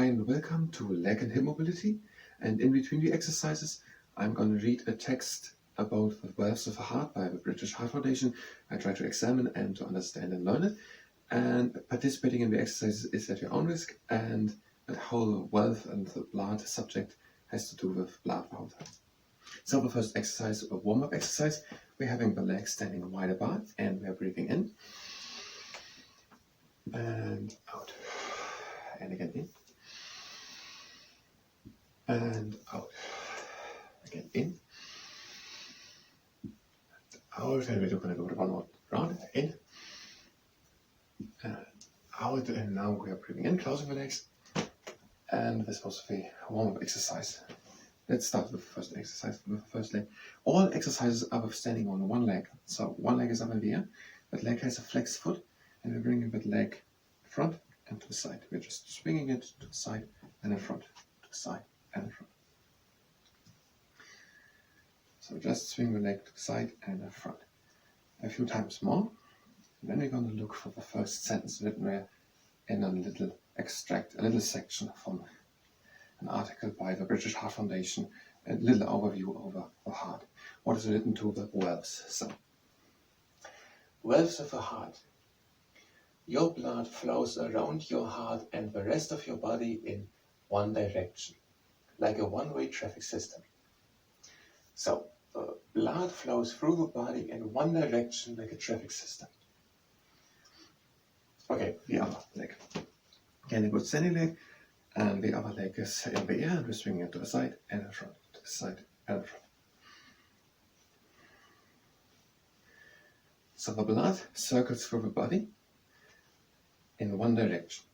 Hi and welcome to leg and hip mobility, and in between the exercises I'm going to read a text about the valves of the heart by the British Heart Foundation. I try to examine and to understand and learn it, and participating in the exercises is at your own risk, and the whole valve and the blood subject has to do with blood the whole time. So the first exercise, a warm-up exercise, we're having the legs standing wide apart and we're breathing in and out, and again in and out, again in and out, and we're going to go one more round, in and out, and now we are breathing in, closing the legs, and this was the warm-up exercise. Let's start with the first exercise, with the first leg. All exercises are with standing on one leg. So one leg is up in the air, that leg has a flexed foot, and we're bringing that leg in front and to the side. We're just swinging it to the side and in front, to the side and in front. So just swing the leg to the side and in front. A few times more. And then we're going to look for the first sentence written there in a little extract, a little section from an article by the British Heart Foundation, a little overview over the heart. What is written to the valves? So, valves of the heart. Your blood flows around your heart and the rest of your body in one direction, like a one-way traffic system. So, the blood flows through the body in one direction like a traffic system. Okay, the other leg. Again, a good standing leg. And the other leg is in the air, and we're swinging it to the side and in front, to the side and in front. So the blood circles through the body in one direction.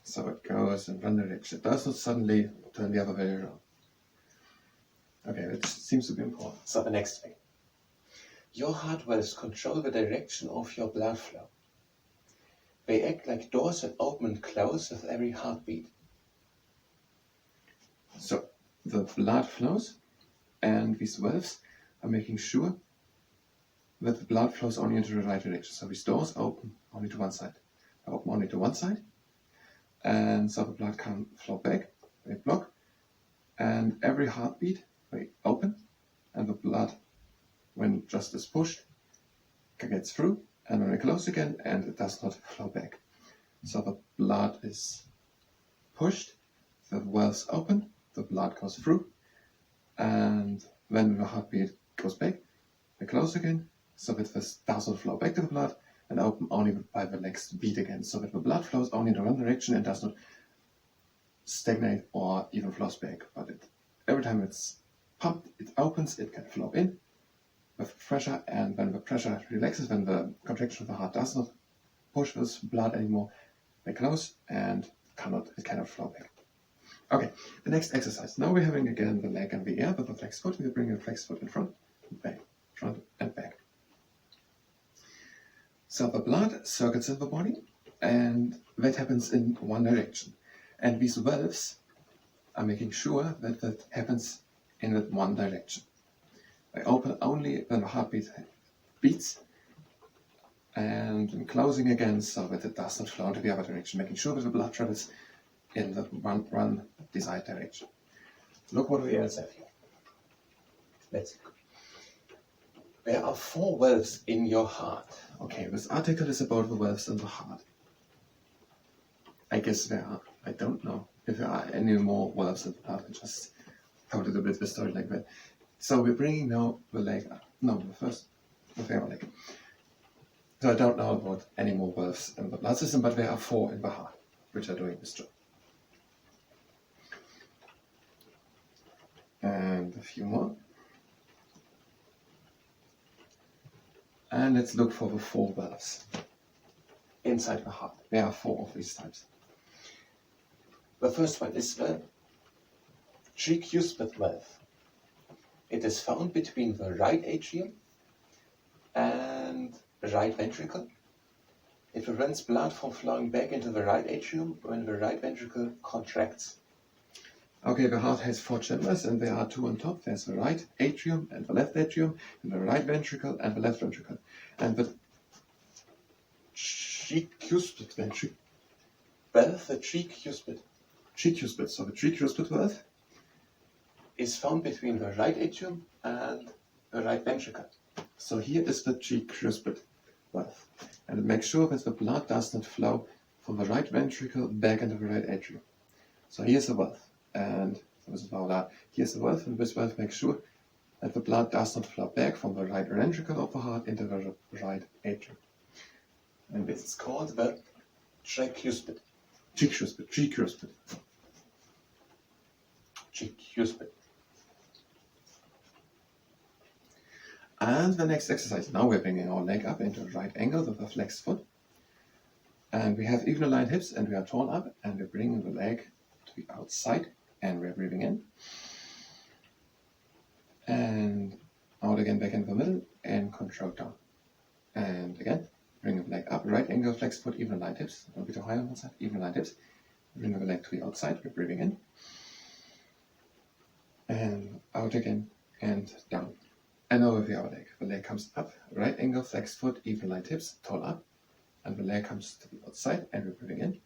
So it goes in one direction. It does not suddenly turn the other way around. Okay, that seems to be important. So the next thing. Your heart valves control the direction of your blood flow. They act like doors that open and close with every heartbeat. So the blood flows, and these valves are making sure that the blood flows only into the right direction. So these doors open only to one side. They open only to one side, and so the blood can flow back. They block, and every heartbeat they open, and the blood, when just is pushed, gets through. And when we close again, and it does not flow back. So the blood is pushed, the valves open, the blood goes through, and when the heartbeat goes back, they close again, so that this does not flow back to the blood, and open only by the next beat again, so that the blood flows only in one direction and does not stagnate or even flows back. But every time it's pumped, it opens, it can flow in with pressure, and when the pressure relaxes, when the contraction of the heart does not push this blood anymore, they close and it cannot flow back. Okay, the next exercise. Now we're having again the leg and the air with the flexed foot. We're bringing the flexed foot in front and back, front and back. So the blood circuits in the body, and that happens in one direction. And these valves are making sure that that happens in that one direction. They open only when the heartbeat beats, and closing again so that it does not flow into the other direction, making sure that the blood travels in the one desired direction. Look what we else have here. Let's look. There are 4 valves in your heart. Okay, this article is about the valves in the heart. I guess there are. I don't know if there are any more valves in the heart. I just told it a bit the story like that. So we're bringing now the leg up. No, the other leg. So I don't know about any more valves in the blood system, but there are 4 in the heart, which are doing this job. And a few more. And let's look for the 4 valves inside the heart. There are 4 of these types. The first one is the AGYCSYXM valve. It is found between the right atrium and the right ventricle. It prevents blood from flowing back into the right atrium when the right ventricle contracts. Okay, the heart has 4 chambers, and there are 2 on top. There's the right atrium and the left atrium, and the right ventricle and the left ventricle. And the AGYCSYXM valve, the tricuspid. So the tricuspid valve is found between the right atrium and the right ventricle. So here is the tricuspid valve, and it makes sure that the blood does not flow from the right ventricle back into the right atrium. So here's the valve, and here's the valve, and this valve makes sure that the blood does not flow back from the right ventricle of the heart into the right atrium. And this is called the tricuspid. And the next exercise, now we're bringing our leg up into a right angle with a flexed foot. And we have even aligned hips, and we are torn up, and we're bringing the leg to the outside, and we're breathing in. And out again, back in the middle, and control down. And again, bring the leg up, right angle, flexed foot, even aligned hips. A bit higher on one side, even aligned hips. Bring the leg to the outside, we're breathing in. And out again, and down. And over the other leg. The leg comes up, right angle, flexed foot, even aligned hips, tall up. And the leg comes to the outside, and we're breathing in.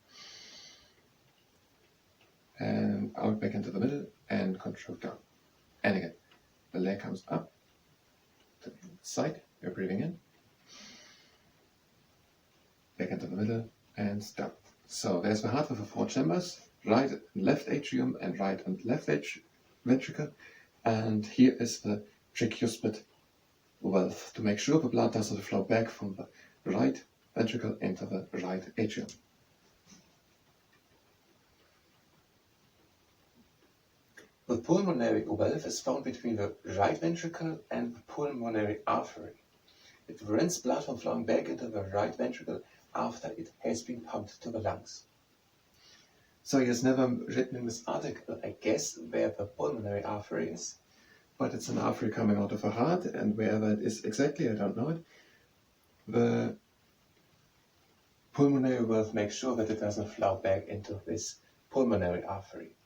And out back into the middle, and control down. And again, the leg comes up to the side, we're breathing in. Back into the middle, and down. So there's the heart with the 4 chambers, right and left atrium, and right and left ventricle. And here is the tricuspid valve to make sure the blood doesn't flow back from the right ventricle into the right atrium. The pulmonary valve is found between the right ventricle and the pulmonary artery. It prevents blood from flowing back into the right ventricle after it has been pumped to the lungs. So he has never written in this article, I guess, where the pulmonary artery is, but it's an artery coming out of the heart, and wherever it is exactly, I don't know it. The pulmonary valve makes sure that it doesn't flow back into this pulmonary artery.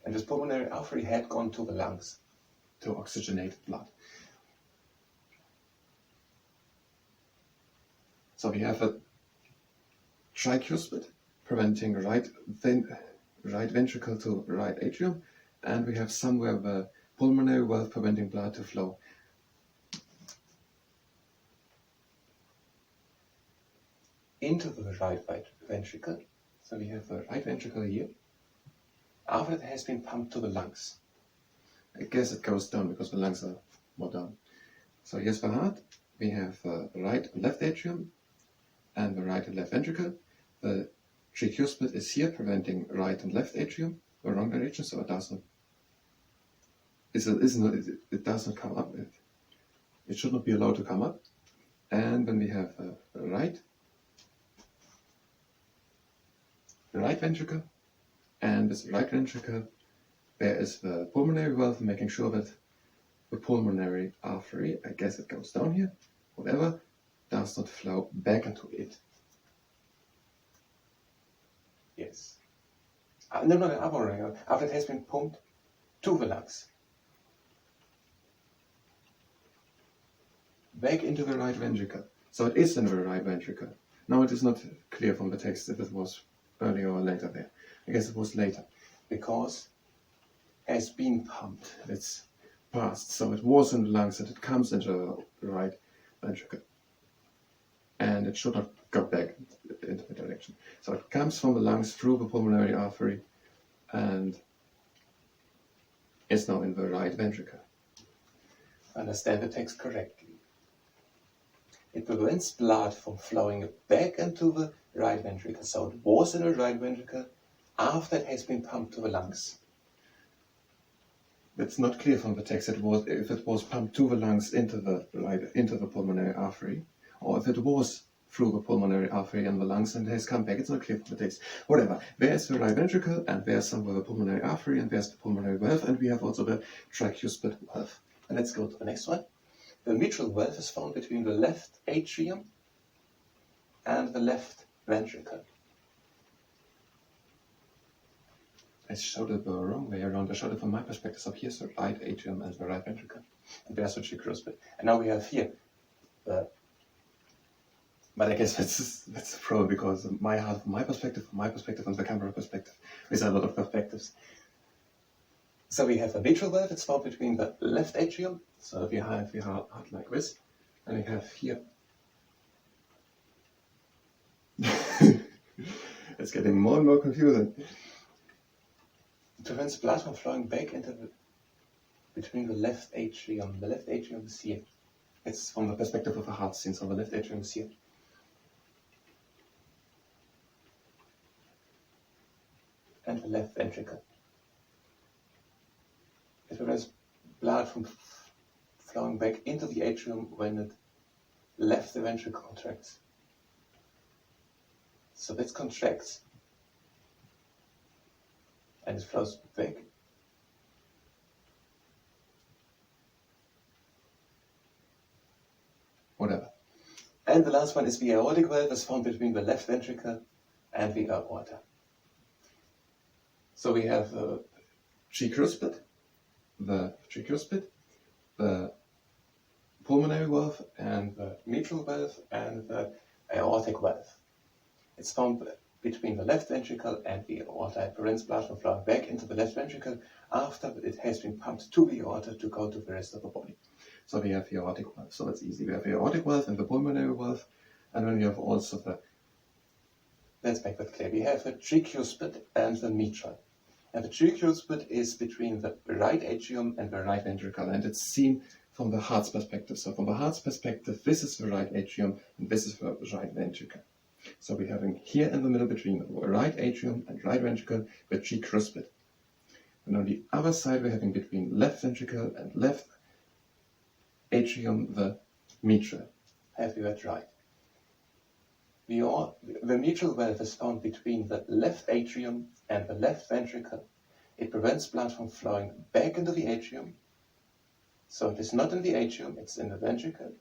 And this pulmonary artery had gone to the lungs to oxygenate blood. So we have a tricuspid preventing right ventricle to right atrium, and we have somewhere the pulmonary valve preventing blood to flow into the right ventricle. So we have the right ventricle here. After it has been pumped to the lungs. I guess it goes down because the lungs are more down. So here's the heart. We have the right and left atrium and the right and left ventricle. The tricuspid is here preventing right and left atrium, the wrong direction, so it does not come up. It should not be allowed to come up. And then we have the right ventricle. And this right ventricle, there is the pulmonary valve, making sure that the pulmonary artery, I guess it goes down here, whatever, does not flow back into it. Yes. After it has been pumped to the lungs. Back into the right ventricle. So it is in the right ventricle. Now it is not clear from the text if it was earlier or later there. I guess it was later, because has been pumped, it's passed, so it was in the lungs and it comes into the right ventricle. And it should not go back into the direction. So it comes from the lungs through the pulmonary artery and is now in the right ventricle. Understand the text correctly. It prevents blood from flowing back into the right ventricle. So it was in the right ventricle after it has been pumped to the lungs. It's not clear from the text if it was pumped to the lungs into the pulmonary artery, or if it was through the pulmonary artery and the lungs and has come back. It's not clear from the text. Whatever. There's the right ventricle, and there's somewhere the pulmonary artery, and there's the pulmonary valve, and we have also the tricuspid valve. And let's go to the next one. The mitral valve is found between the left atrium and the left ventricle. I showed it the wrong way around. I showed it from my perspective. So here's the right atrium and the right ventricle. And there's the tricuspid. And now we have here the But I guess that's a problem, because my heart from my perspective, and the camera perspective, there's a lot of perspectives. So we have a mitral valve. It's found between the left atrium. So if you have your heart like this, and we have here. It's getting more and more confusing. It prevents blood from flowing back between the left atrium. The left atrium is here. It's from the perspective of a heart scene, so the left atrium is here. And the left ventricle. It prevents blood from flowing back into the atrium when it left the ventricle contracts. So this contracts and it flows back. Whatever. And the last one is the aortic valve, is found between the left ventricle and the aorta. So we have the tricuspid, the pulmonary valve, and the mitral valve, and the aortic valve. It's found between the left ventricle and the aorta. It prevents blood from flowing back into the left ventricle after it has been pumped to the aorta to go to the rest of the body. So we have the aortic valve. So it's easy. We have the aortic valve and the pulmonary valve, and then we have also the, let's make that clear, we have the tricuspid and the mitral. And the tricuspid is between the right atrium and the right ventricle, and it's seen from the heart's perspective. So from the heart's perspective, this is the right atrium and this is the right ventricle. So we're having here in the middle between the right atrium and right ventricle the tricuspid. And on the other side we're having between left ventricle and left atrium the mitral. Have you that right? The mitral valve is found between the left atrium and the left ventricle. It prevents blood from flowing back into the atrium. So it is not in the atrium, it's in the ventricle.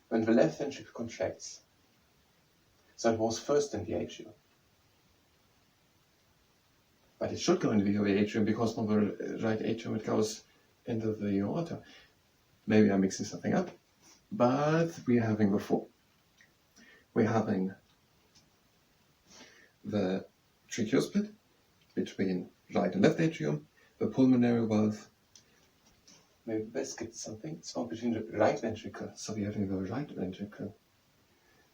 When the left ventricle contracts. So it was first in the atrium. But it should go into the atrium, because from the right atrium it goes into the aorta. Maybe I'm mixing something up. But we're having before. We're having the tricuspid between right and left atrium, the pulmonary valve. Maybe let's get something. It's found between the right ventricle. So we're having the right ventricle.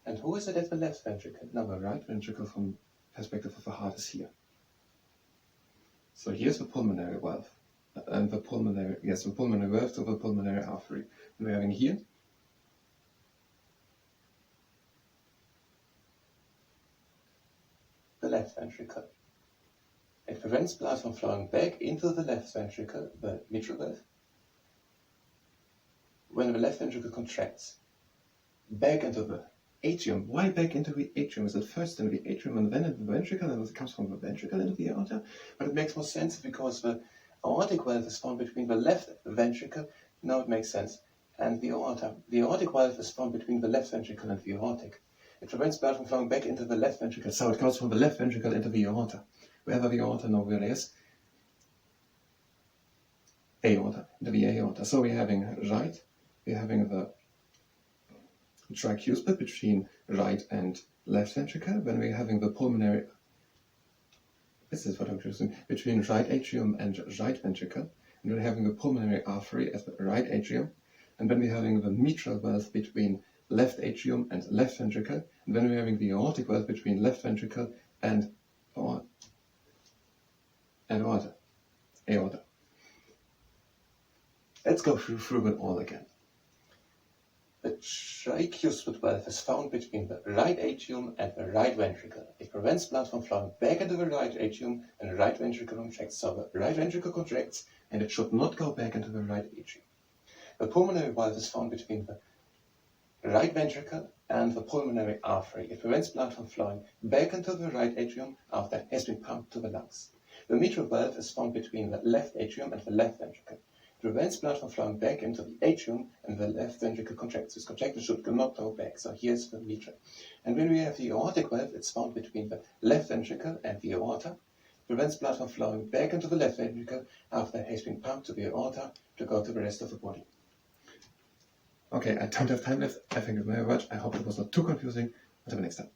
And who is it at the left ventricle? Now the right ventricle from perspective of the heart is here. So here's the pulmonary valve. And the pulmonary valve to the pulmonary artery. And we're having here the left ventricle. It prevents blood from flowing back into the left ventricle, the mitral valve, when the left ventricle contracts. Back into the atrium. Why back into the atrium? Is it first in the atrium and then into the ventricle, and it comes from the ventricle into the aorta? But it makes more sense because the aortic valve is found between the left ventricle. Now it makes sense. And the aorta. The aortic valve is found between the left ventricle and the aortic. It prevents blood from flowing back into the left ventricle. So it goes from the left ventricle into the aorta. Wherever the aorta nowhere is. Aorta. Into the aorta. So we're having right. We're having the tricuspid between right and left ventricle. When we're having the pulmonary. This is what I'm choosing. Between right atrium and right ventricle. And we're having the pulmonary artery at the right atrium. And then we're having the mitral valve between left atrium and left ventricle, and then we're having the aortic valve between left ventricle and aorta. Let's go through it all again. The tricuspid valve is found between the right atrium and the right ventricle. It prevents blood from flowing back into the right atrium, and the right ventricle contracts. So the right ventricle contracts, and it should not go back into the right atrium. The pulmonary valve is found between the right ventricle and the pulmonary artery. It prevents blood from flowing back into the right atrium after it has been pumped to the lungs. The mitral valve is found between the left atrium and the left ventricle. It prevents blood from flowing back into the atrium, and the left ventricle contracts. This contraction should not go back. So here's the mitral. And when we have the aortic valve, it's found between the left ventricle and the aorta. It prevents blood from flowing back into the left ventricle after it has been pumped to the aorta to go to the rest of the body. Okay, I don't have time left. I think it's my word. I hope it was not too confusing. Until next time.